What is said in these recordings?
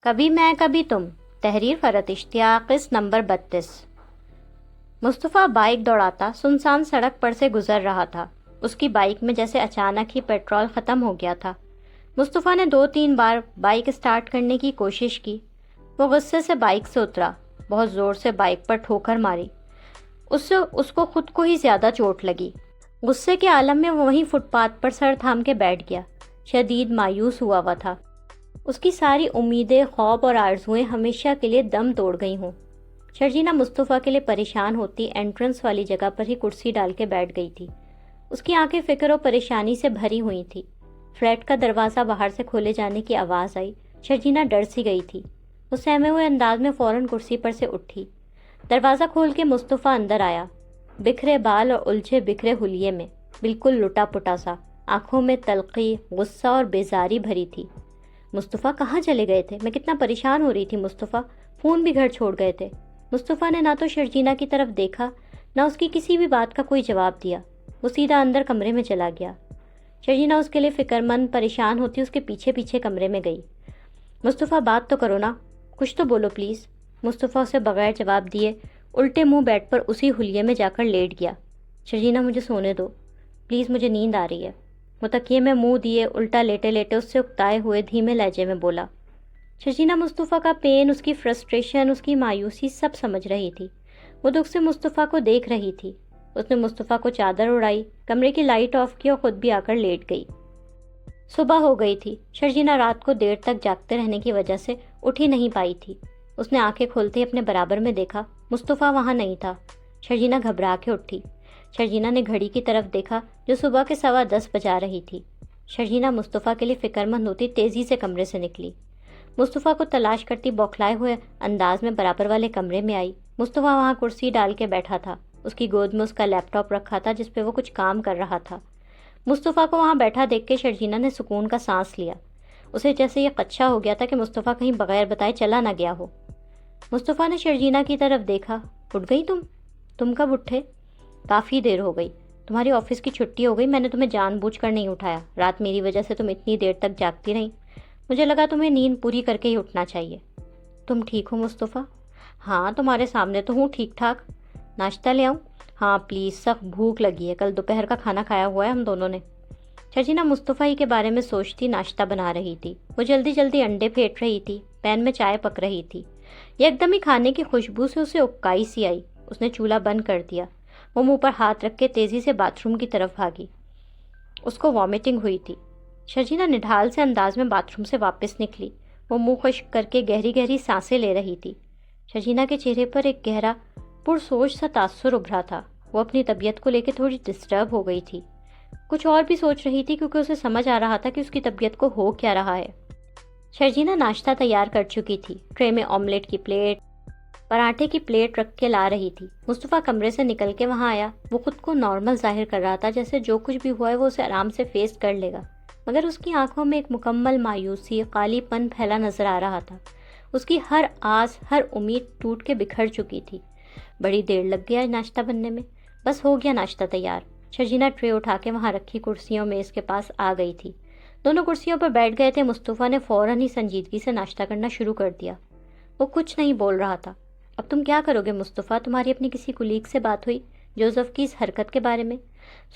کبھی میں کبھی تم، تحریر فرحت اشتیاق، قسط نمبر 32۔ مصطفیٰ بائیک دوڑاتا سنسان سڑک پر سے گزر رہا تھا۔ اس کی بائیک میں جیسے اچانک ہی پیٹرول ختم ہو گیا تھا۔ مصطفیٰ نے 2-3 بار بائیک اسٹارٹ کرنے کی کوشش کی۔ وہ غصے سے بائیک سے اترا، بہت زور سے بائیک پر ٹھوکر ماری۔ اس کو خود کو ہی زیادہ چوٹ لگی۔ غصے کے عالم میں وہ وہیں فٹ پاتھ پر سر تھام کے بیٹھ گیا، شدید مایوس ہوا تھا۔ اس کی ساری امیدیں، خواب اور آرزوئیں ہمیشہ کے لیے دم توڑ گئی ہوں۔ شرجینا مصطفیٰ کے لیے پریشان ہوتی انٹرنس والی جگہ پر ہی کرسی ڈال کے بیٹھ گئی تھی۔ اس کی آنکھیں فکر و پریشانی سے بھری ہوئی تھی۔ فلیٹ کا دروازہ باہر سے کھولے جانے کی آواز آئی۔ شرجینا ڈر سی گئی تھی۔ وہ سہمے ہوئے انداز میں فوراً کرسی پر سے اٹھی۔ دروازہ کھول کے مصطفیٰ اندر آیا، بکھرے بال اور الجھے بکھرے حلیے میں، بالکل لٹا پٹا سا، آنکھوں میں تلخی، غصہ اور بیزاری بھری تھی۔ مصطفیٰ کہاں چلے گئے تھے؟ میں کتنا پریشان ہو رہی تھی مصطفیٰ، فون بھی گھر چھوڑ گئے تھے۔ مصطفیٰ نے نہ تو شرجینا کی طرف دیکھا، نہ اس کی کسی بھی بات کا کوئی جواب دیا۔ وہ سیدھا اندر کمرے میں چلا گیا۔ شرجینا اس کے لیے فکر مند پریشان ہوتی اس کے پیچھے پیچھے کمرے میں گئی۔ مصطفیٰ بات تو کرو نا، کچھ تو بولو پلیز۔ مصطفیٰ اسے بغیر جواب دیے الٹے منہ بیڈ پر اسی حلیے میں جا کر لیٹ گیا۔ شرجینا مجھے سونے دو پلیز، مجھے نیند آ رہی ہے۔ وہ تکیے میں منہ دیے الٹا لیٹے لیٹے اس سے اکتائے ہوئے دھیمے لہجے میں بولا۔ شرجینا مصطفیٰ کا پین، اس کی فرسٹریشن، اس کی مایوسی سب سمجھ رہی تھی۔ وہ دکھ سے مصطفیٰ کو دیکھ رہی تھی۔ اس نے مصطفیٰ کو چادر اڑائی، کمرے کی لائٹ آف کی اور خود بھی آ کر لیٹ گئی۔ صبح ہو گئی تھی۔ شرجینا رات کو دیر تک جاگتے رہنے کی وجہ سے اٹھ ہی نہیں پائی تھی۔ اس نے آنکھیں کھولتے ہی اپنے برابر میں دیکھا، مصطفیٰ وہاں نہیں تھا۔ شرجینا گھبرا کے اٹھی۔ شرجینا نے گھڑی کی طرف دیکھا جو صبح کے 10:15 بجا رہی تھی۔ شرجینا مصطفیٰ کے لیے فکر مند ہوتی تیزی سے کمرے سے نکلی۔ مصطفیٰ کو تلاش کرتی بوکھلائے ہوئے انداز میں برابر والے کمرے میں آئی۔ مصطفیٰ وہاں کرسی ڈال کے بیٹھا تھا۔ اس کی گود میں اس کا لیپ ٹاپ رکھا تھا جس پہ وہ کچھ کام کر رہا تھا۔ مصطفیٰ کو وہاں بیٹھا دیکھ کے شرجینا نے سکون کا سانس لیا۔ اسے جیسے یہ خدشہ ہو گیا تھا کہ مصطفیٰ کہیں بغیر بتائے چلا نہ گیا ہو۔ مصطفیٰ نے شرجینا کی طرف دیکھا۔ اٹھ گئی تم کب اٹھے؟ کافی دیر ہو گئی، تمہاری آفس کی چھٹی ہو گئی، میں نے تمہیں جان بوجھ کر نہیں اٹھایا۔ رات میری وجہ سے تم اتنی دیر تک جاگتی رہیں، مجھے لگا تمہیں نیند پوری کر کے ہی اٹھنا چاہیے۔ تم ٹھیک ہو مصطفیٰ؟ ہاں تمہارے سامنے تو ہوں ٹھیک ٹھاک۔ ناشتہ لے آؤں؟ ہاں پلیز، سخت بھوک لگی ہے، کل دوپہر کا کھانا کھایا ہوا ہے ہم دونوں نے۔ شرجینا مصطفیٰ ہی کے بارے میں سوچتی ناشتہ بنا رہی تھی۔ وہ جلدی جلدی انڈے پھینٹ رہی تھی، پین میں چائے پک رہی تھی۔ ایک دم ہی کھانے کی خوشبو سے اسے اکائی سی آئی۔ اس نے چولہا بند کر دیا۔ وہ منہ پر ہاتھ رکھ کے تیزی سے باتھ روم کی طرف بھاگی۔ اس کو وامٹنگ ہوئی تھی۔ شرجینا نڈھال سے انداز میں باتھ روم سے واپس نکلی۔ وہ منہ خشک کر کے گہری گہری سانسیں لے رہی تھی۔ شرجینا کے چہرے پر ایک گہرا پرسوچ سا تاثر ابھرا تھا۔ وہ اپنی طبیعت کو لے کے تھوڑی ڈسٹرب ہو گئی تھی۔ کچھ اور بھی سوچ رہی تھی کیونکہ اسے سمجھ آ رہا تھا کہ اس کی طبیعت کو ہو کیا رہا ہے۔ شرجینا ناشتہ تیار کر چکی تھی۔ ٹرے میں آملیٹ کی پلیٹ، پراٹھے کی پلیٹ رکھ کے لا رہی تھی۔ مصطفیٰ کمرے سے نکل کے وہاں آیا۔ وہ خود کو نارمل ظاہر کر رہا تھا، جیسے جو کچھ بھی ہوا ہے وہ اسے آرام سے فیس کر لے گا، مگر اس کی آنکھوں میں ایک مکمل مایوسی، خالی پن پھیلا نظر آ رہا تھا۔ اس کی ہر آس، ہر امید ٹوٹ کے بکھر چکی تھی۔ بڑی دیر لگ گیا ناشتہ بننے میں، بس ہو گیا ناشتہ تیار۔ شرجینا ٹرے اٹھا کے وہاں رکھی کرسیوں میں اس کے پاس آ گئی تھی۔ دونوں کرسیوں پر بیٹھ گئے تھے۔ مصطفیٰ نے فوراً ہی سنجیدگی سے ناشتہ کرنا شروع کر دیا۔ وہ کچھ نہیں بول رہا تھا۔ اب تم کیا کرو گے مصطفیٰ؟ تمہاری اپنی کسی کولیگ سے بات ہوئی جوزف کی اس حرکت کے بارے میں؟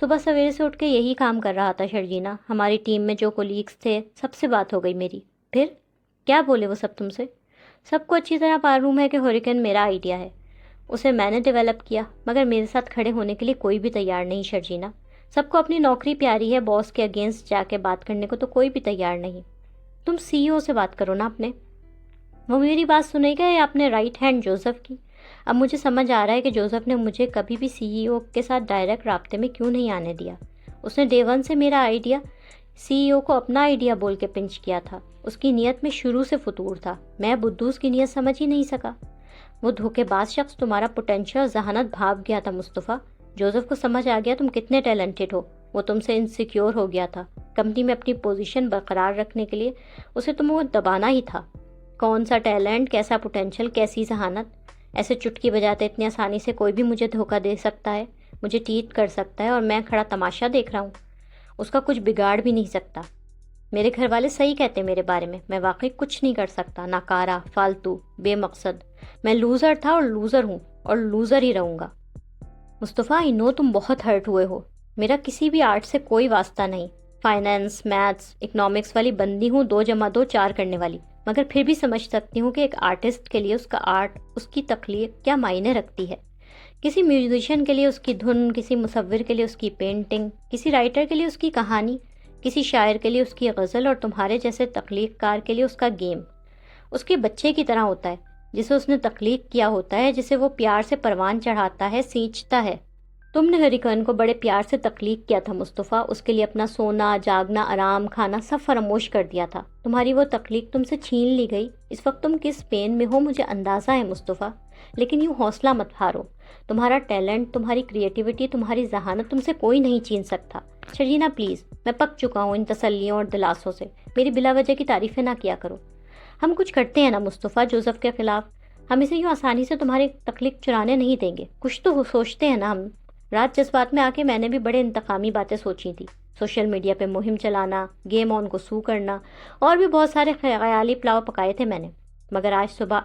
صبح سویرے سے اٹھ کے یہی کام کر رہا تھا شرجینا۔ ہماری ٹیم میں جو کولیگس تھے سب سے بات ہو گئی میری۔ پھر کیا بولے وہ سب تم سے؟ سب کو اچھی طرح معلوم ہے کہ ہریکین میرا آئیڈیا ہے، اسے میں نے ڈیولپ کیا، مگر میرے ساتھ کھڑے ہونے کے لیے کوئی بھی تیار نہیں شرجینا۔ سب کو اپنی نوکری پیاری ہے، باس کے اگینسٹ جا کے بات کرنے کو تو کوئی بھی تیار نہیں۔ تم سی ای او سے بات کرو نا اپنے، وہ میری بات سنے گا یا اپنے رائٹ ہینڈ جوزف کی؟ اب مجھے سمجھ آ رہا ہے کہ جوزف نے مجھے کبھی بھی سی ای او کے ساتھ ڈائریکٹ رابطے میں کیوں نہیں آنے دیا۔ اس نے ڈے ون سے میرا آئیڈیا سی ای او کو اپنا آئیڈیا بول کے پنچ کیا تھا۔ اس کی نیت میں شروع سے فطور تھا، میں بدوس کی نیت سمجھ ہی نہیں سکا۔ وہ دھوکے باز شخص تمہارا پوٹینشیل ذہانت بھاپ گیا تھا مصطفیٰ۔ جوزف کو سمجھ آ گیا تم کتنے ٹیلنٹڈ ہو، وہ تم سے انسیکیور ہو گیا تھا۔ کمپنی میں اپنی پوزیشن برقرار رکھنے کے لیے اسے تم کو دبانا ہی تھا۔ کون سا ٹیلنٹ، کیسا پوٹینشیل، کیسی ذہانت، ایسے چٹکی بجاتے اتنی آسانی سے کوئی بھی مجھے دھوکہ دے سکتا ہے، مجھے ٹیٹ کر سکتا ہے اور میں کھڑا تماشا دیکھ رہا ہوں۔ اس کا کچھ بگاڑ بھی نہیں سکتا۔ میرے گھر والے صحیح کہتے میرے بارے میں واقعی کچھ نہیں کر سکتا، ناکارہ، فالتو، بے مقصد۔ میں لوزر تھا اور لوزر ہوں اور لوزر ہی رہوں گا۔ مصطفیٰ، آئی نو تم بہت ہرٹ ہوئے ہو، میرا کسی بھی آرٹ سے کوئی واسطہ نہیں، فائنینس، میتھس، اکنامکس والی بندی ہوں، 2+2=4 کرنے والی، مگر پھر بھی سمجھ سکتی ہوں کہ ایک آرٹسٹ کے لیے اس کا آرٹ، اس کی تخلیق کیا معنی رکھتی ہے۔ کسی میوزیشین کے لیے اس کی دھن، کسی مصور کے لیے اس کی پینٹنگ، کسی رائٹر کے لیے اس کی کہانی، کسی شاعر کے لیے اس کی غزل، اور تمہارے جیسے تخلیق کار کے لیے اس کا گیم اس کے بچے کی طرح ہوتا ہے، جسے اس نے تخلیق کیا ہوتا ہے، جسے وہ پیار سے پروان چڑھاتا ہے، سینچتا ہے۔ تم نے ہریکن کو بڑے پیار سے تخلیق کیا تھا مصطفیٰ، اس کے لیے اپنا سونا، جاگنا، آرام، کھانا سب فراموش کر دیا تھا۔ تمہاری وہ تخلیق تم سے چھین لی گئی۔ اس وقت تم کس پین میں ہو مجھے اندازہ ہے مصطفیٰ، لیکن یوں حوصلہ مت ہارو۔ تمہارا ٹیلنٹ، تمہاری کریٹیوٹی، تمہاری ذہانت تم سے کوئی نہیں چھین سکتا۔ شرجینا پلیز، میں پک چکا ہوں ان تسلیوں اور دلاسوں سے، میری بلا وجہ کی تعریفیں نہ کیا کرو۔ ہم کچھ کرتے ہیں نا مصطفیٰ جوزف کے خلاف، ہم اسے یوں آسانی سے تمہاری تخلیق چرانے نہیں دیں گے۔ کچھ تو سوچتے ہیں نا ہم۔ رات جذبات میں آ کے میں نے بھی بڑے انتقامی باتیں سوچی تھی، سوشل میڈیا پہ مہم چلانا، گیم آن کو سو کرنا، اور بھی بہت سارے خیالی پلاؤ پکائے تھے میں نے، مگر آج صبح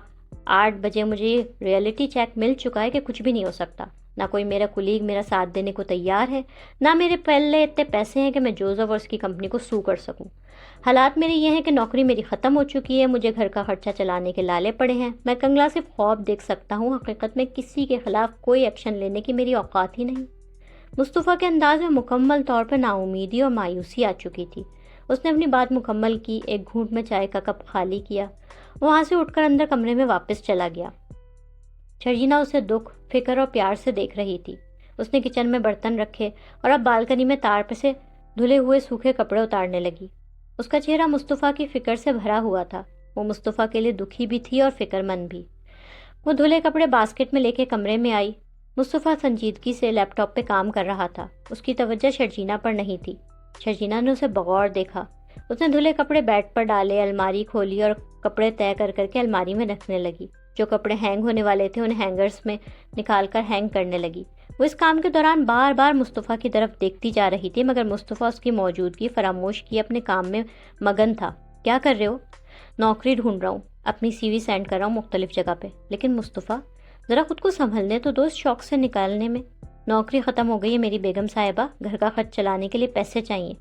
8 بجے مجھے یہ ریئلٹی چیک مل چکا ہے کہ کچھ بھی نہیں ہو سکتا۔ نہ کوئی میرا کولیگ میرا ساتھ دینے کو تیار ہے، نہ میرے پہلے اتنے پیسے ہیں کہ میں جوزف اور اس کی کمپنی کو سو کر سکوں۔ حالات میرے یہ ہیں کہ نوکری میری ختم ہو چکی ہے، مجھے گھر کا خرچہ چلانے کے لالے پڑے ہیں، میں کنگلا صرف خواب دیکھ سکتا ہوں، حقیقت میں کسی کے خلاف کوئی ایکشن لینے کی میری اوقات ہی نہیں۔ مصطفیٰ کے انداز میں مکمل طور پر نا امیدی اور مایوسی آ چکی تھی۔ اس نے اپنی بات مکمل کی، ایک گھونٹ میں چائے کا کپ خالی کیا، وہاں سے اٹھ کر اندر کمرے میں واپس چلا گیا۔ شرجینا اسے دکھ، فکر اور پیار سے دیکھ رہی تھی۔ اس نے کچن میں برتن رکھے اور اب بالکنی میں تار پہ سے دھلے ہوئے سوکھے کپڑے اتارنے لگی۔ اس کا چہرہ مصطفیٰ کی فکر سے بھرا ہوا تھا، وہ مصطفیٰ کے لیے دکھی بھی تھی اور فکر مند بھی۔ وہ دھلے کپڑے باسکٹ میں لے کے کمرے میں آئی۔ مصطفیٰ سنجیدگی سے لیپ ٹاپ پہ کام کر رہا تھا، اس کی توجہ شرجینا پر نہیں تھی۔ شرجینا نے اسے بغور دیکھا۔ اس نے دھلے کپڑے بیڈ پر ڈالے، الماری کھولی اور کپڑے طے کر کر کے الماری میں رکھنے لگی۔ جو کپڑے ہینگ ہونے والے تھے انہیں ہینگرز میں نکال کر ہینگ کرنے لگی۔ وہ اس کام کے دوران بار بار مصطفیٰ کی طرف دیکھتی جا رہی تھی، مگر مصطفیٰ اس کی موجودگی فراموش کیے اپنے کام میں مگن تھا۔ کیا کر رہے ہو؟ نوکری ڈھونڈ رہا ہوں، اپنی سی وی سینڈ کر رہا ہوں مختلف جگہ پہ۔ لیکن مصطفیٰ ذرا خود کو سنبھلنے تو دوست، شوق سے نکالنے میں۔ نوکری ختم ہو گئی ہے میری بیگم صاحبہ، گھر کا خرچ چلانے کے لیے پیسے چاہیے۔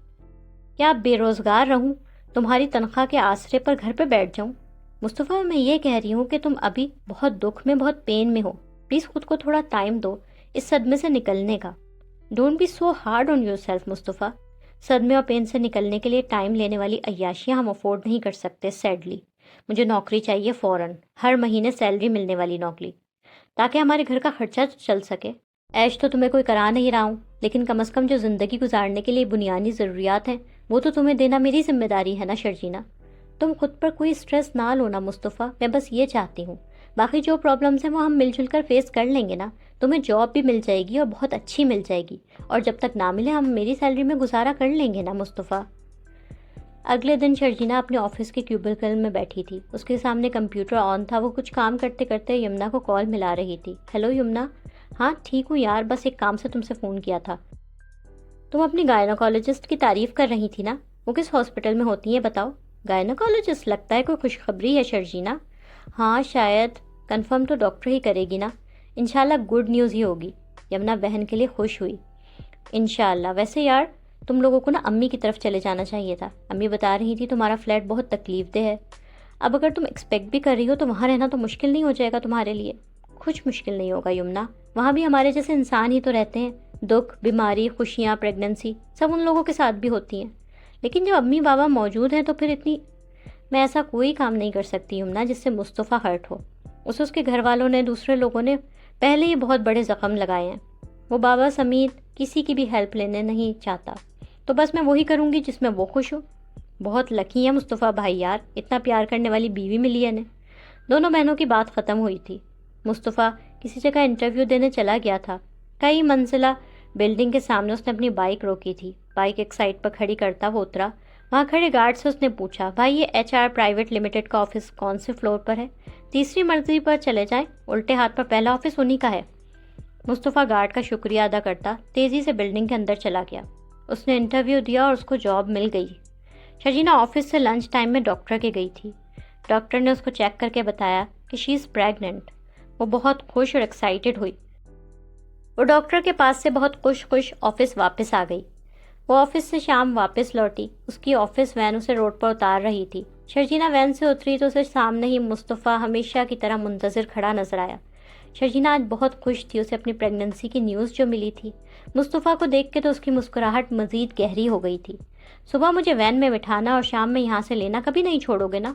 کیا اب بے روزگار رہوں، تمہاری تنخواہ کے آسرے پر گھر پہ بیٹھ جاؤں؟ مصطفیٰ میں یہ کہہ رہی ہوں کہ تم ابھی بہت دکھ میں، بہت پین میں ہو، پلیز خود کو تھوڑا ٹائم دو اس صدمے سے نکلنے کا۔ Don't be so hard on yourself Mustafa. صدمے اور پین سے نکلنے کے لیے ٹائم لینے والی عیاشیاں ہم افورڈ نہیں کر سکتے سیڈلی۔ مجھے نوکری چاہیے فوراً، ہر مہینے سیلری ملنے والی نوکری، تاکہ ہمارے گھر کا خرچہ چل سکے۔ عیش تو تمہیں کوئی کرا نہیں رہا ہوں، لیکن کم از کم جو زندگی گزارنے کے لیے بنیادی ضروریات ہیں وہ تو تمہیں دینا میری ذمہ داری ہے نا شرجینا۔ تم خود پر کوئی اسٹریس نہ لو نا مصطفیٰ، میں بس یہ چاہتی ہوں۔ باقی جو پرابلمس ہیں وہ ہم مل جل کر فیس کر لیں گے نا۔ تمہیں جاب بھی مل جائے گی اور بہت اچھی مل جائے گی، اور جب تک نہ ملے ہم میری سیلری میں گزارا کر لیں گے نا مصطفیٰ۔ اگلے دن شرجینا اپنے آفس کے کیوبیکل میں بیٹھی تھی، اس کے سامنے کمپیوٹر آن تھا، وہ کچھ کام کرتے کرتے یمنا کو کال ملا رہی تھی۔ ہیلو یمنا، ہاں ٹھیک ہوں یار، بس ایک کام سے تم سے فون کیا تھا۔ تم اپنی گائنوکالوجسٹ کی تعریف کر رہی تھی نا، وہ کس ہاسپٹل میں ہوتی ہیں بتاؤ؟ گائنوکالوجسٹ؟ لگتا ہے کوئی خوشخبری ہے شرجینا۔ ہاں شاید، کنفرم تو ڈاکٹر ہی کرے گی نا۔ انشاءاللہ گڈ نیوز ہی ہوگی۔ یمنا بہن کے لیے خوش ہوئی۔ انشاءاللہ۔ ویسے یار تم لوگوں کو نا امی کی طرف چلے جانا چاہیے تھا، امی بتا رہی تھی تمہارا فلیٹ بہت تکلیف دہ ہے۔ اب اگر تم ایکسپیکٹ بھی کر رہی ہو تو وہاں رہنا تو مشکل نہیں ہو جائے گا تمہارے لیے؟ کچھ مشکل نہیں ہوگا یمنا، وہاں بھی ہمارے جیسے انسان ہی تو رہتے ہیں، دکھ، بیماری، خوشیاں، پریگننسی سب ان لوگوں کے ساتھ بھی ہوتی ہیں۔ لیکن جب امی بابا موجود ہیں تو پھر اتنی میں ایسا کوئی کام نہیں کر سکتی یمنا جس سے مصطفیٰ ہرٹ ہو۔ اس کے گھر والوں نے، دوسرے لوگوں نے پہلے ہی بہت بڑے زخم لگائے ہیں، وہ بابا سمیت کسی کی بھی ہیلپ لینے نہیں چاہتا، تو بس میں وہی کروں گی جس میں وہ خوش ہو۔ بہت لکی ہے مصطفیٰ بھائی یار، اتنا پیار کرنے والی بیوی ملی ہے انہیں۔ دونوں بہنوں کی بات ختم ہوئی تھی۔ مصطفیٰ کسی جگہ انٹرویو دینے چلا گیا تھا۔ کئی منزلہ بلڈنگ کے سامنے اس نے اپنی بائک روکی تھی، بائک ایک سائڈ پر کھڑی کرتا وہ اترا۔ وہاں کھڑے گارڈ سے اس نے پوچھا، بھائی یہ HR پرائیویٹ لمیٹڈ کا آفس کون سے فلور پر ہے؟ 3ری منزل پر چلے جائیں، الٹے ہاتھ پر پہلا آفس انہی کا ہے۔ مصطفیٰ گارڈ کا شکریہ ادا کرتا تیزی سے بلڈنگ کے اندر چلا گیا۔ اس نے انٹرویو دیا اور اس کو جاب مل گئی۔ شرجینہ آفس سے لنچ ٹائم میں ڈاکٹر کے گئی تھی۔ ڈاکٹر نے اس کو چیک کر کے بتایا کہ شی از پریگننٹ۔ وہ بہت خوش اور ایکسائٹیڈ ہوئی۔ وہ ڈاکٹر کے پاس سے بہت خوش آفس واپس آ گئی۔ وہ آفس سے شام واپس لوٹی۔ اس کی آفس وین اسے روڈ پر اتار رہی تھی۔ شرجینہ وین سے اتری تو اسے سامنے ہی مصطفیٰ ہمیشہ کی طرح منتظر کھڑا نظر آیا۔ شرجینہ آج بہت خوش تھی، اسے اپنی پریگننسی کی نیوز جو ملی تھی۔ مصطفیٰ کو دیکھ کے تو اس کی مسکراہٹ مزید گہری ہو گئی تھی۔ صبح مجھے وین میں بٹھانا اور شام میں یہاں سے لینا کبھی نہیں چھوڑو گے نا؟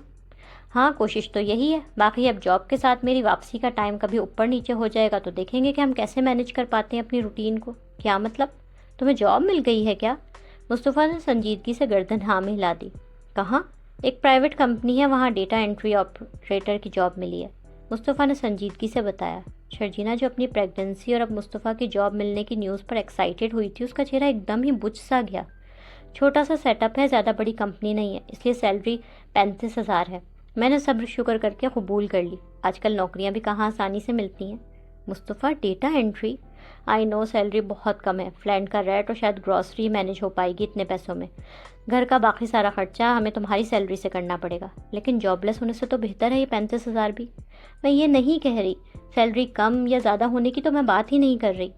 ہاں، کوشش تو یہی ہے۔ باقی اب جاب کے ساتھ میری واپسی کا ٹائم کبھی اوپر نیچے ہو جائے گا تو دیکھیں گے کہ ہم کیسے مینیج کر پاتے ہیں اپنی روٹین کو۔ کیا مطلب؟ تمہیں جاب مل گئی ہے کیا؟ مصطفیٰ نے سنجیدگی سے گردن ہاں میں ہلا دی۔ کہاں؟ ایک پرائیویٹ کمپنی ہے، وہاں ڈیٹا انٹری آپریٹر کی جاب ملی ہے، مصطفیٰ نے سنجیدگی سے بتایا۔ شرجینہ جو اپنی پریگننسی اور اب مصطفیٰ کی جاب ملنے کی نیوز پر ایکسائٹیڈ ہوئی تھی، اس کا چہرہ ایک دم ہی بجھ سا گیا۔ چھوٹا سا سیٹ اپ ہے، زیادہ بڑی کمپنی نہیں ہے، اس لیے سیلری 35,000 ہے۔ میں نے صبر شکر کر کے قبول کر لی۔ آج کل نوکریاں بھی کہاں آسانی سے ملتی ہیں۔ مصطفیٰ، ڈیٹا انٹری؟ آئی نو، سیلری بہت کم ہے، فلینٹ کا ریٹ اور شاید گروسری مینیج ہو پائے گی اتنے پیسوں میں۔ گھر کا باقی سارا خرچہ ہمیں تمہاری سیلری سے کرنا پڑے گا، لیکن جاب لیس ہونے سے تو بہتر ہے یہ 35,000 بھی۔ میں یہ نہیں کہہ رہی سیلری کم یا زیادہ ہونے کی، تو میں بات ہی نہیں کر رہی۔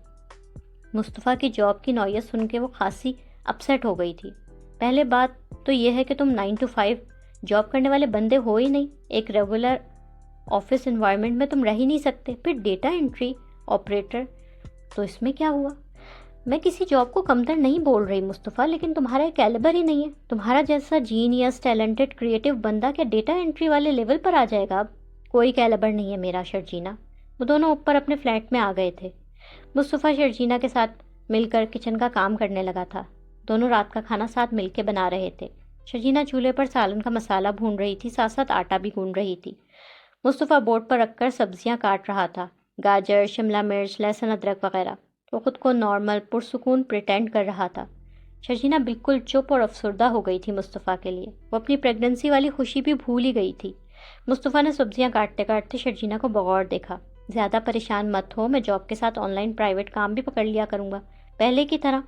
مصطفیٰ کی جاب کی نوعیت سن کے وہ خاصی اپسیٹ ہو گئی تھی۔ پہلے بات تو یہ ہے کہ تم 9 to 5 جاب کرنے والے بندے ہو ہی نہیں، ایک ریگولر آفس انوائرمنٹ میں تم رہ ہی نہیں سکتے، پھر ڈیٹا انٹری آپریٹر، تو اس میں کیا ہوا؟ میں کسی جاب کو کمتر نہیں بول رہی مصطفیٰ، لیکن تمہارا کیلیبر ہی نہیں ہے۔ تمہارا جیسا جینیس، ٹیلنٹڈ، کریٹو بندہ کیا ڈیٹا انٹری والے لیول پر آ جائے گا؟ اب کوئی کیلیبر نہیں ہے میرا شرجینہ۔ وہ دونوں اوپر اپنے فلیٹ میں آ گئے تھے۔ مصطفیٰ شرجینہ کے ساتھ مل کر کچن کا کام کرنے لگا تھا۔ دونوں رات کا کھانا ساتھ مل کے بنا رہے تھے۔ شرجینہ چولہے پر سالن کا مسالہ بھون رہی تھی، ساتھ ساتھ آٹا بھی گوندھ رہی تھی۔ مصطفیٰ بورڈ پر رکھ کر سبزیاں کاٹ رہا تھا، گاجر، شملہ مرچ، لہسن، ادرک وغیرہ۔ وہ خود کو نارمل پرسکون پریٹینڈ کر رہا تھا۔ شرجینہ بالکل چپ اور افسردہ ہو گئی تھی مصطفیٰ کے لیے۔ وہ اپنی پریگننسی والی خوشی بھی بھول ہی گئی تھی۔ مصطفیٰ نے سبزیاں کاٹتے کاٹتے شرجینہ کو بغور دیکھا۔ زیادہ پریشان مت ہو، میں جاب کے ساتھ آن لائن پرائیویٹ کام بھی پکڑ لیا کروں گا، پہلے کی طرح۔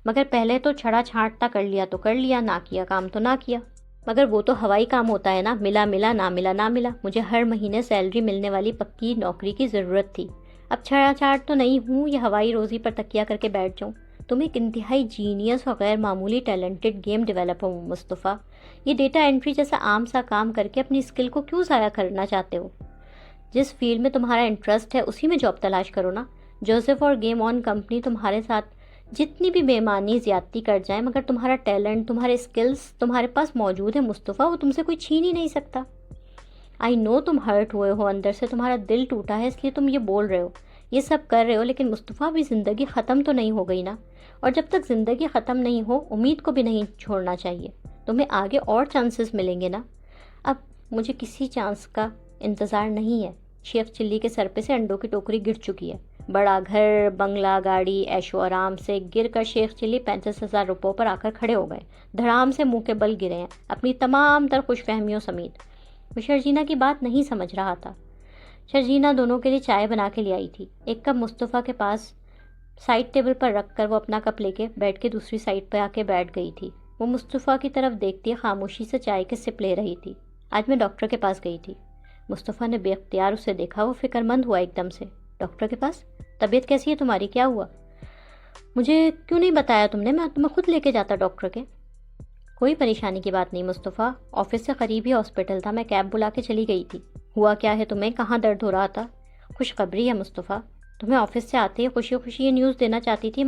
مگر پہلے تو چھڑا چھانٹتا کر لیا تو کر لیا، نہ کیا کام تو نہ کیا۔ مگر وہ تو ہوائی کام ہوتا ہے نا، ملا ملا، نہ ملا نہ ملا۔ مجھے ہر مہینے سیلری ملنے والی پکی نوکری کی ضرورت تھی۔ اب چھڑا چھاٹ تو نہیں ہوں یہ ہوائی روزی پر تکیہ کر کے بیٹھ جاؤں۔ تم ایک انتہائی جینیس اور غیر معمولی ٹیلنٹڈ گیم ڈیولپر ہو مصطفیٰ۔ یہ ڈیٹا انٹری جیسا عام سا کام کر کے اپنی اسکل کو کیوں ضائع کرنا چاہتے ہو؟ جس فیلڈ میں تمہارا انٹرسٹ ہے اسی میں جاب تلاش کرو نا۔ جوزف اور گیم آن کمپنی تمہارے ساتھ جتنی بھی بےمانی زیادتی کر جائیں، مگر تمہارا ٹیلنٹ، تمہارے اسکلز تمہارے پاس موجود ہے مصطفیٰ، وہ تم سے کوئی چھین ہی نہیں سکتا۔ آئی نو تم ہرٹ ہوئے ہو، اندر سے تمہارا دل ٹوٹا ہے، اس لیے تم یہ بول رہے ہو، یہ سب کر رہے ہو، لیکن مصطفیٰ بھی زندگی ختم تو نہیں ہو گئی نا، اور جب تک زندگی ختم نہیں ہو امید کو بھی نہیں چھوڑنا چاہیے۔ تمہیں آگے اور چانسز ملیں گے نا۔ اب مجھے کسی چانس کا انتظار نہیں ہے۔ شیخ چلی کے سر پہ سے انڈوں کی ٹوکری گر چکی ہے۔ بڑا گھر، بنگلہ، گاڑی، عیش و آرام سے گر کر شیخ چلی 35,000 روپوں پر آ کر کھڑے ہو گئے، دھڑام سے منہ کے بل گرے ہیں اپنی تمام تر خوش فہمیوں سمیت۔ وہ شرجینہ کی بات نہیں سمجھ رہا تھا۔ شرجینہ دونوں کے لیے چائے بنا کے لے آئی تھی۔ ایک کپ مصطفیٰ کے پاس سائڈ ٹیبل پر رکھ کر وہ اپنا کپ لے کے بیٹھ کے دوسری سائڈ پہ آ کے بیٹھ گئی تھی۔ وہ مصطفیٰ کی طرف دیکھتی خاموشی سے چائے کے سپ لے رہی تھی۔ آج میں ڈاکٹر کے پاس گئی تھی۔ مصطفیٰ نے بے اختیار اسے دیکھا۔ وہ فکر مند ہوا ایک دم سے۔ ڈاکٹر کے پاس؟ طبیعت کیسی ہے تمہاری؟ کیا ہوا؟ مجھے کیوں نہیں بتایا تم نے؟ میں تمہیں خود لے کے جاتا ڈاکٹر کے۔ کوئی پریشانی کی بات نہیں مصطفیٰ، آفس سے قریب ہی ہاسپٹل تھا، میں کیب بلا کے چلی گئی تھی۔ ہوا کیا ہے تمہیں؟ کہاں درد ہو رہا تھا؟ خوشخبری ہے مصطفیٰ، تمہیں آفس سے آتے ہی خوشی خوشی یہ نیوز دینا چاہتی تھی،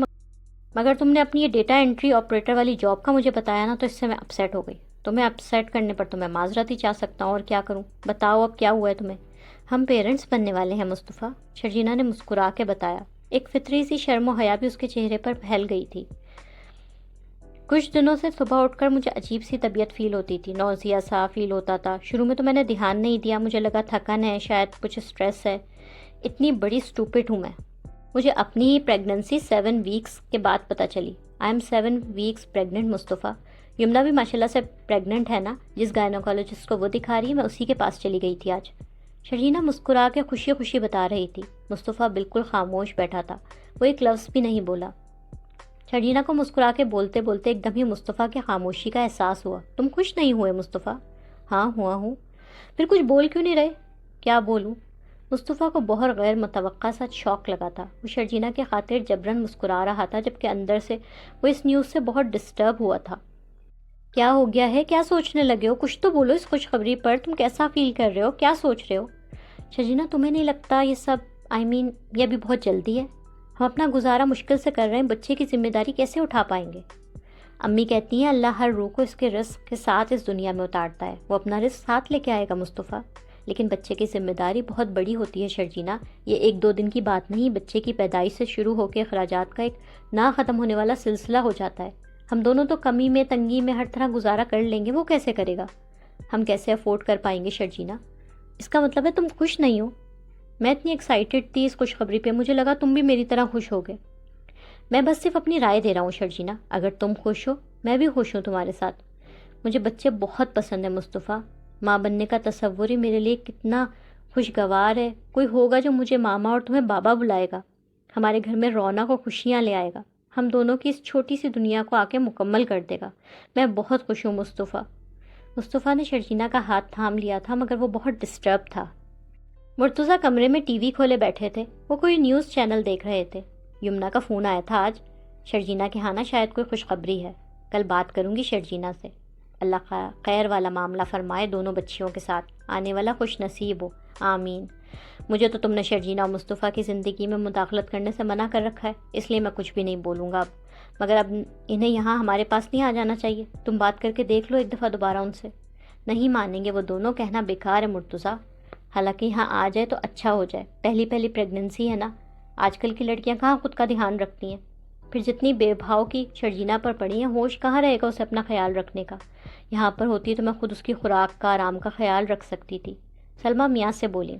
مگر تم نے اپنی یہ ڈیٹا انٹری آپریٹر والی جاب کا مجھے بتایا نا، تو اس سے میں اپسیٹ ہو گئی۔ تمہیں اپسیٹ کرنے پر تو میں معذرت ہی چاہ سکتا ہوں، اور کیا کروں؟ بتاؤ اب کیا ہوا ہے تمہیں؟ ہم پیرنٹس بننے والے ہیں مصطفیٰ، شرجینہ نے مسکرا کے بتایا۔ ایک فطری سی شرم و حیا بھی اس کے چہرے پر پھیل گئی تھی۔ کچھ دنوں سے صبح اٹھ کر مجھے عجیب سی طبیعت فیل ہوتی تھی، نوزیا سا فیل ہوتا تھا۔ شروع میں تو میں نے دھیان نہیں دیا، مجھے لگا تھکن ہے، شاید کچھ اسٹریس ہے۔ اتنی بڑی اسٹوپڈ ہوں میں۔ مجھے اپنی ہی پریگننسی 7 ویکس کے بعد پتہ چلی۔ آئی ایم 7 ویکس پریگننٹ مصطفیٰ۔ یمنا بھی ماشاءاللہ سے پریگننٹ ہے نا، جس گائنوکالوجسٹ کو وہ دکھا رہی ہے میں اسی کے پاس چلی گئی تھی آج۔ شرجینہ مسکرا کے خوشی خوشی بتا رہی تھی۔ مصطفیٰ بالکل خاموش بیٹھا تھا، وہ ایک لفظ بھی نہیں بولا۔ شرجینہ کو مسکرا کے بولتے بولتے ایک دم ہی مصطفیٰ کی خاموشی کا احساس ہوا۔ تم خوش نہیں ہوئے مصطفیٰ؟ ہاں ہوا ہوں۔ پھر کچھ بول کیوں نہیں رہے؟ کیا بولوں؟ مصطفیٰ کو بہت غیر متوقع سا شوق لگا تھا۔ وہ شرجینہ کی خاطر جبراً مسکرا رہا تھا، جبکہ اندر سے وہ اس نیوز سے بہت ڈسٹرب ہوا تھا۔ کیا ہو گیا ہے؟ کیا سوچنے لگے ہو؟ کچھ تو بولو اس خوشخبری پر، تم کیسا فیل کر رہے ہو؟ کیا سوچ رہے ہو؟ شرجینہ تمہیں نہیں لگتا یہ سب یہ ابھی بہت جلدی ہے؟ ہم اپنا گزارا مشکل سے کر رہے ہیں، بچے کی ذمہ داری کیسے اٹھا پائیں گے؟ امی کہتی ہیں اللہ ہر روح کو اس کے رزق کے ساتھ اس دنیا میں اتارتا ہے، وہ اپنا رزق ساتھ لے کے آئے گا مصطفیٰ۔ لیکن بچے کی ذمہ داری بہت بڑی ہوتی ہے شرجینہ، یہ ایک دو دن کی بات نہیں، بچے کی پیدائش سے شروع ہو کے اخراجات کا ایک نہ ختم ہونے والا سلسلہ ہو جاتا ہے۔ ہم دونوں تو کمی میں تنگی میں ہر طرح گزارا کر لیں گے، وہ کیسے کرے گا؟ ہم کیسے افورڈ کر پائیں گے شرجینہ؟ اس کا مطلب ہے تم خوش نہیں ہو؟ میں اتنی ایکسائٹڈ تھی اس خوشخبری پہ، مجھے لگا تم بھی میری طرح خوش ہوگے۔ میں بس صرف اپنی رائے دے رہا ہوں شرجینہ، اگر تم خوش ہو میں بھی خوش ہوں تمہارے ساتھ۔ مجھے بچے بہت پسند ہیں مصطفیٰ، ماں بننے کا تصور ہی میرے لیے کتنا خوشگوار ہے۔ کوئی ہوگا جو مجھے ماما اور تمہیں بابا بلائے گا، ہمارے گھر میں رونق اور خوشیاں لے آئے گا، ہم دونوں کی اس چھوٹی سی دنیا کو آ کے مکمل کر دے گا۔ میں بہت خوش ہوں مصطفیٰ۔ مصطفیٰ نے شرجینہ کا ہاتھ تھام لیا تھا، مگر وہ بہت ڈسٹرب تھا۔ مرتضیٰ کمرے میں ٹی وی کھولے بیٹھے تھے، وہ کوئی نیوز چینل دیکھ رہے تھے۔ یمنا کا فون آیا تھا آج۔ شرجینہ کے ہاں نا شاید کوئی خوشخبری ہے، کل بات کروں گی شرجینہ سے۔ اللہ خیر والا معاملہ فرمائے دونوں بچیوں کے ساتھ، آنے والا خوش نصیب ہو، آمین۔ مجھے تو تم نے شرجینہ اور مصطفیٰ کی زندگی میں مداخلت کرنے سے منع کر رکھا ہے، اس لیے میں کچھ بھی نہیں بولوں گا اب، مگر اب انہیں یہاں ہمارے پاس نہیں آ جانا چاہیے۔ تم بات کر کے دیکھ لو ایک دفعہ دوبارہ ان سے۔ نہیں مانیں گے وہ دونوں، کہنا بیکار ہے مرتضیٰ، حالانکہ یہاں آ جائے تو اچھا ہو جائے، پہلی پریگننسی ہے نا، آج کل کی لڑکیاں کہاں خود کا دھیان رکھتی ہیں، پھر جتنی بے بھاؤ کی شرجینہ پر پڑی ہیں، ہوش کہاں رہے گا اسے اپنا خیال رکھنے کا۔ یہاں پر ہوتی تو میں خود اس کی خوراک کا، آرام کا خیال رکھ سکتی تھی۔ سلمیٰ میاں سے بولی،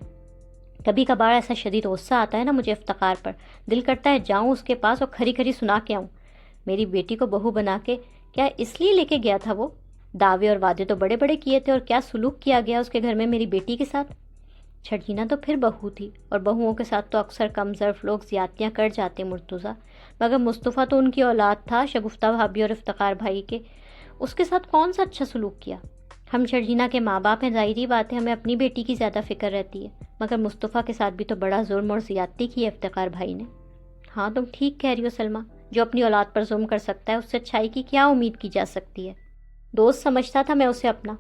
کبھی کبھار ایسا شدید غصہ آتا ہے نا مجھے افتخار پر، دل کرتا ہے جاؤں اس کے پاس اور کھری کھری سنا کے آؤں، میری بیٹی کو بہو بنا کے کیا اس لیے لے کے گیا تھا وہ؟ دعوے اور وعدے تو بڑے بڑے کیے تھے، اور کیا سلوک کیا گیا اس کے گھر میں میری بیٹی کے ساتھ۔ شرجینہ تو پھر بہو تھی، اور بہوؤں کے ساتھ تو اکثر کم ظرف لوگ زیادتیاں کر جاتے مرتضیٰ، مگر مصطفیٰ تو ان کی اولاد تھا، شگفتہ بھابھی اور افتخار بھائی کے، اس کے ساتھ کون سا اچھا سلوک کیا؟ ہم شرجینہ کے ماں باپ ہیں، ظاہری بات ہے ہمیں اپنی بیٹی کی زیادہ فکر رہتی ہے، مگر مصطفیٰ کے ساتھ بھی تو بڑا ظلم اور زیادتی کی ہے افتخار بھائی نے۔ ہاں تم ٹھیک کہہ رہی ہو سلمیٰ، جو اپنی اولاد پر ظلم کر سکتا ہے اس سے اچھائی کی کیا امید کی جا سکتی ہے؟ دوست سمجھتا تھا میں اسے اپنا،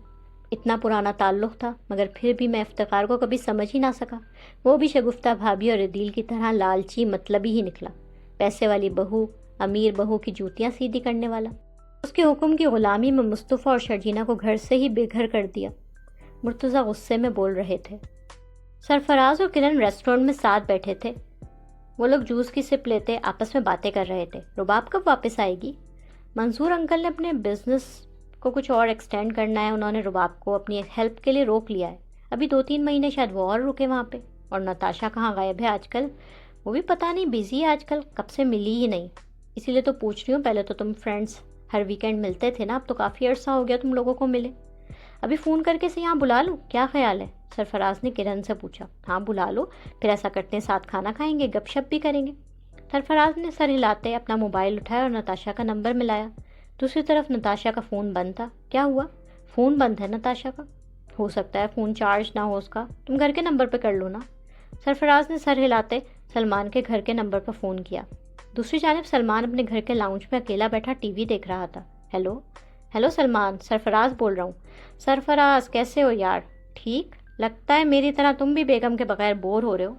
اتنا پرانا تعلق تھا، مگر پھر بھی میں افتخار کو کبھی سمجھ ہی نہ سکا، وہ بھی شگفتہ بھابھی اور عدیل کی طرح لالچی مطلبی ہی نکلا، پیسے والی بہو، امیر بہو کی جوتیاں سیدھی کرنے والا۔ اس کے حکم کی غلامی میں مصطفیٰ اور شرجینہ کو گھر سے ہی بے گھر کر دیا۔ مرتضیٰ غصے میں بول رہے تھے۔ سرفراز اور کرن ریسٹورنٹ میں ساتھ بیٹھے تھے، وہ لوگ جوس کی سپ لیتے آپس میں باتیں کر رہے تھے۔ رباب کب واپس آئے گی؟ منصور انکل نے اپنے بزنس کو کچھ اور ایکسٹینڈ کرنا ہے، انہوں نے رباب کو اپنی ہیلپ کے لیے روک لیا ہے، ابھی 2-3 مہینے شاید وہ اور رکے وہاں پہ۔ اور نتاشا کہاں غائب ہے آج کل؟ وہ بھی پتہ نہیں، بزی ہے آج کل، کب سے ملی ہی نہیں، اسی لیے تو پوچھ رہی ہوں۔ پہلے تو تم فرینڈس ہر ویکینڈ ملتے تھے نا، اب تو کافی عرصہ ہو گیا تم لوگوں کو ملے، ابھی فون کر کے اسے یہاں بلا لوں، کیا خیال ہے؟ سرفراز نے کرن سے پوچھا۔ ہاں بلا لو، پھر ایسا کرتے ہیں ساتھ کھانا کھائیں گے، گپ شپ بھی کریں گے۔ سرفراز نے سر ہلاتے اپنا موبائل اٹھایا اور نتاشا کا نمبر ملایا۔ دوسری طرف نتاشا کا فون بند تھا۔ کیا ہوا؟ فون بند ہے نتاشا کا؟ ہو سکتا ہے فون چارج نہ ہو اس کا، تم گھر کے نمبر پہ کر لو نا۔ سرفراز نے سر ہلاتے سلمان کے گھر کے نمبر پر فون کیا۔ دوسری جانب سلمان اپنے گھر کے لاؤنج میں اکیلا بیٹھا ٹی وی دیکھ رہا تھا۔ ہیلو سلمان، سرفراز بول رہا ہوں۔ سرفراز کیسے ہو یار؟ ٹھیک، لگتا ہے میری طرح تم بھی بیگم کے بغیر بور ہو رہے ہو۔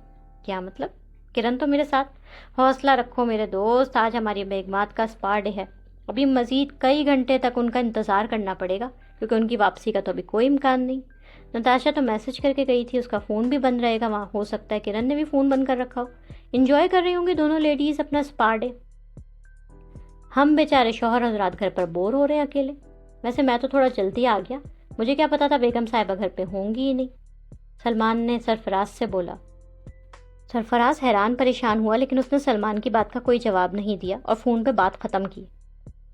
کیا مطلب؟ کرن تو میرے ساتھ۔ حوصلہ رکھو میرے دوست، آج ہماری بیگمات کا سپا ڈے ہے، ابھی مزید کئی گھنٹے تک ان کا انتظار کرنا پڑے گا، کیونکہ ان کی واپسی کا تو ابھی کوئی امکان نہیں۔ نتاشا تو میسج کر کے گئی تھی، اس کا فون بھی بند رہے گا وہاں، ہو سکتا ہے کرن نے بھی فون بند کر رکھا ہو۔ انجوائے کر رہی ہوں گی دونوں لیڈیز اپنا سپا ڈے، ہم بیچارے شوہر حضرات گھر پر بور ہو رہے ہیں اکیلے۔ ویسے میں تو تھوڑا جلدی آ گیا، مجھے کیا پتا تھا بیگم صاحبہ گھر پہ ہوں گی ہی نہیں، سلمان نے سرفراز سے بولا۔ سرفراز حیران پریشان ہوا، لیکن اس نے سلمان کی بات کا کوئی جواب نہیں دیا اور فون پہ بات ختم کی۔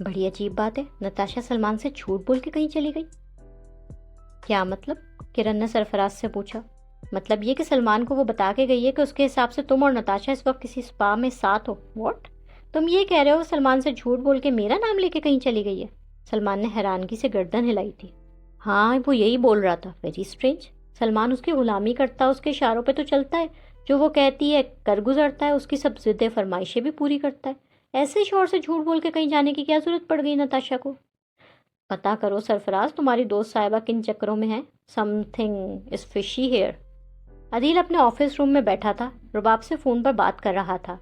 بڑی عجیب بات ہے، نتاشا سلمان سے جھوٹ بول کے کہیں چلی گئی؟ کیا مطلب؟ کرن نے سرفراز سے پوچھا۔ مطلب یہ کہ سلمان کو وہ بتا کے گئی ہے کہ اس کے حساب سے تم اور نتاشا اس وقت کسی سپا میں ساتھ ہو۔ واٹ؟ تم یہ کہہ رہے ہو سلمان سے جھوٹ بول کے میرا نام لے کے کہیں چلی گئی ہے؟ سلمان نے حیرانگی سے گردن ہلائی تھی۔ ہاں وہ یہی بول رہا تھا، ویری اسٹرینج۔ سلمان اس کی غلامی کرتا، اس کے اشاروں پہ تو چلتا ہے، جو وہ کہتی ہے کر گزرتا ہے، اس کی سب ضد فرمائشیں بھی پوری کرتا ہے۔ ایسے شوہر سے جھوٹ بول کے کہیں جانے کی کیا ضرورت پڑ گئی نتاشا کو؟ پتا کرو سرفراز، تمہاری دوست صاحبہ کن چکروں میں ہیں؟ Some thing is فشی hair. عدیل اپنے آفس روم میں بیٹھا تھا، رباب سے فون پر بات کر رہا تھا۔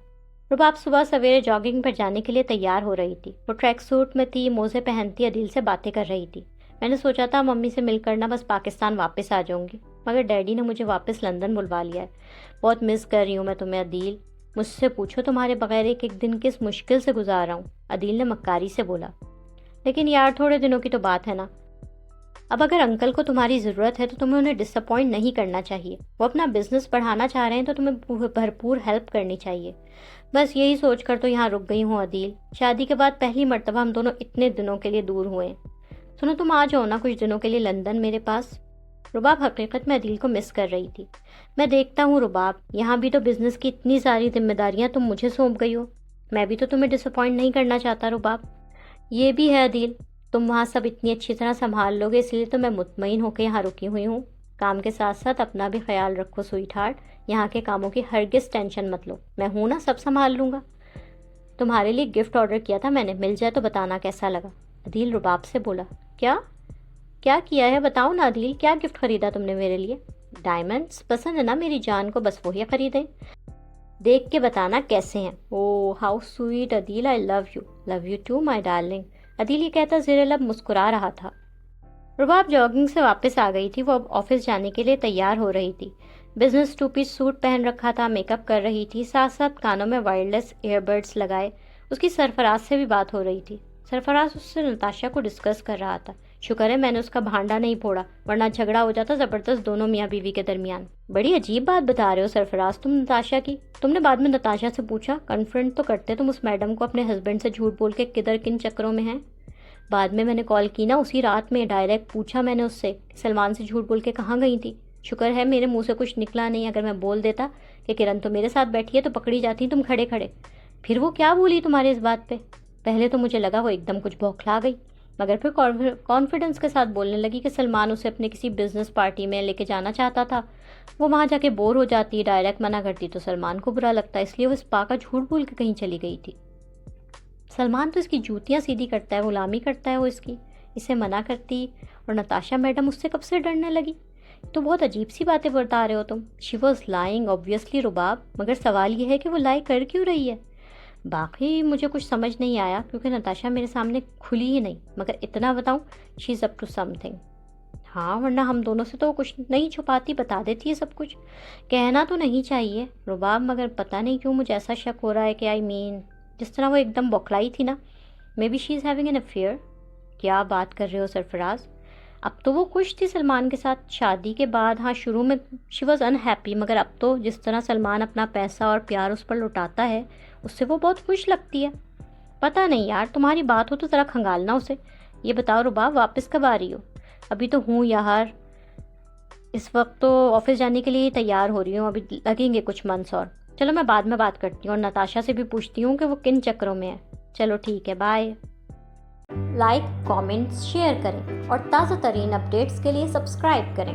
رباب صبح سویرے جاگنگ پر جانے کے لیے تیار ہو رہی تھی۔ وہ ٹریک سوٹ میں تھی، موزے پہنتی عدیل سے باتیں کر رہی تھی۔ میں نے سوچا تھا ممی سے مل کر نہ بس پاکستان واپس آ جاؤں گی، مگر ڈیڈی نے مجھے واپس لندن بلوا لیا ہے۔ بہت مس کر رہی ہوں میں تمہیں عدیل، مجھ سے پوچھو تمہارے بغیر ایک ایک دن کس مشکل سے گزار رہا ہوں، عدیل نے مکاری سے بولا۔ لیکن یار تھوڑے دنوں کی تو بات ہے نا، اب اگر انکل کو تمہاری ضرورت ہے تو تمہیں انہیں ڈس اپوائنٹ نہیں کرنا چاہیے۔ وہ اپنا بزنس بڑھانا چاہ رہے ہیں تو تمہیں بھرپور ہیلپ کرنی چاہیے۔ بس یہی سوچ کر تو یہاں رک گئی ہوں عدیل، شادی کے بعد پہلی مرتبہ ہم دونوں اتنے دنوں کے لیے دور ہوئے ہیں۔ سنو تم آ جاؤ نا کچھ دنوں کے لیے لندن میرے پاس۔ رباب حقیقت میں عدیل کو مس کر رہی تھی۔ میں دیکھتا ہوں رباب، یہاں بھی تو بزنس کی اتنی ساری ذمہ داریاں تم مجھے سونپ گئی ہو، میں بھی تو تمہیں ڈس اپوائنٹ نہیں کرنا چاہتا رباب۔ یہ بھی ہے عدیل، تم وہاں سب اتنی اچھی طرح سنبھال لو گے، اس لیے تو میں مطمئن ہو کے یہاں رکی ہوئی ہوں۔ کام کے ساتھ ساتھ اپنا بھی خیال رکھو سوئٹ ہارٹ، یہاں کے کاموں کی ہرگز ٹینشن مت لو، میں ہوں نا، سب سنبھال لوں گا۔ تمہارے لیے گفٹ آرڈر کیا تھا میں نے، مل جائے تو بتانا کیسا لگا۔ عدیل رباب سے بولا۔ کیا کیا ہے بتاؤ نا عدیل، کیا گفٹ خریدا تم نے میرے لیے؟ ڈائمنڈس پسند ہے نا میری جان کو، بس وہی خریدیں، دیکھ کے بتانا کیسے ہیں۔ Oh how sweet Adeel, I love you too my darling. Adeel یہ کہتا زیر لب مسکرا رہا تھا۔ رباب جاگنگ سے واپس آ گئی تھی، وہ اب آفس جانے کے لیے تیار ہو رہی تھی۔ بزنس 2 پیس سوٹ پہن رکھا تھا، میک اپ کر رہی تھی، ساتھ ساتھ کانوں میں وائرلیس ایئر بڈس لگائے۔ اس کی سرفراز سے بھی بات ہو رہی تھی۔ سرفراز اس سے نتاشا کو ڈسکس کر رہا تھا۔ شکر ہے میں نے اس کا بھانڈا نہیں پھوڑا، ورنہ جھگڑا ہو جاتا زبردست دونوں میاں بیوی کے درمیان۔ بڑی عجیب بات بتا رہے ہو سرفراز تم نتاشا کی، تم نے بعد میں نتاشا سے پوچھا؟ کنفرنٹ تو کرتے تم اس میڈم کو اپنے ہسبینڈ سے جھوٹ بول کے کدھر کن چکروں میں ہیں؟ بعد میں نے کال کی نا، اسی رات میں ڈائریکٹ پوچھا میں نے اس سے کہ سلمان سے جھوٹ بول کے کہاں گئی تھی۔ شکر ہے میرے منہ سے کچھ نکلا نہیں، اگر میں بول دیتا کہ کرن تو میرے ساتھ بیٹھی ہے تو پکڑی جاتی تم کھڑے کھڑے۔ پھر وہ کیا بولی تمہارے اس بات پہ؟ پہلے تو مجھے لگا وہ ایک دم کچھ بوکھلا گئی، مگر پھر کانفیڈنس کے ساتھ بولنے لگی کہ سلمان اسے اپنے کسی بزنس پارٹی میں لے کے جانا چاہتا تھا، وہ وہاں جا کے بور ہو جاتی، ڈائریکٹ منع کرتی تو سلمان کو برا لگتا، اس لیے وہ اس پا کا جھوٹ بول کے کہیں چلی گئی تھی۔ سلمان تو اس کی جوتیاں سیدھی کرتا ہے، غلامی کرتا ہے وہ اس کی، اسے منع کرتی، اور نتاشا میڈم اس سے کب سے ڈرنے لگی؟ تو بہت عجیب سی باتیں بتا رہے ہو تم۔ شی واز لائنگ آبویسلی رباب، مگر سوال یہ ہے کہ وہ لائی کر کیوں رہی ہے؟ باقی مجھے کچھ سمجھ نہیں آیا کیونکہ نتاشا میرے سامنے کھلی ہی نہیں، مگر اتنا بتاؤں شی از اپ ٹو سم تھنگ۔ ہاں ورنہ ہم دونوں سے تو کچھ نہیں چھپاتی، بتا دیتی ہے سب کچھ، کہنا تو نہیں چاہیے رباب، مگر پتہ نہیں کیوں مجھے ایسا شک ہو رہا ہے کہ جس طرح وہ ایک دم بوکھلائی تھی نا، maybe she is having an affair. کیا بات کر رہے ہو سرفراز؟ اب تو وہ خوش تھی سلمان کے ساتھ شادی کے بعد، ہاں شروع میں شی واز ان ہیپی، مگر اب تو جس طرح سلمان اپنا پیسہ اور پیار اس پر لوٹاتا ہے اس سے وہ بہت خوش لگتی ہے۔ پتہ نہیں یار، تمہاری بات ہو تو ذرا کھنگالنا اسے۔ یہ بتاؤ رباب واپس کب آ رہی ہو؟ ابھی تو ہوں یار، اس وقت تو آفس جانے کے لیے تیار ہو رہی ہوں، ابھی لگیں گے کچھ منتھس اور۔ چلو میں بعد میں بات کرتی ہوں اور نتاشا سے بھی پوچھتی ہوں کہ وہ کن چکروں میں ہے۔ چلو ٹھیک ہے، بائے۔ لائک، کامنٹس، شیئر کریں اور تازہ ترین اپڈیٹس کے لیے سبسکرائب کریں۔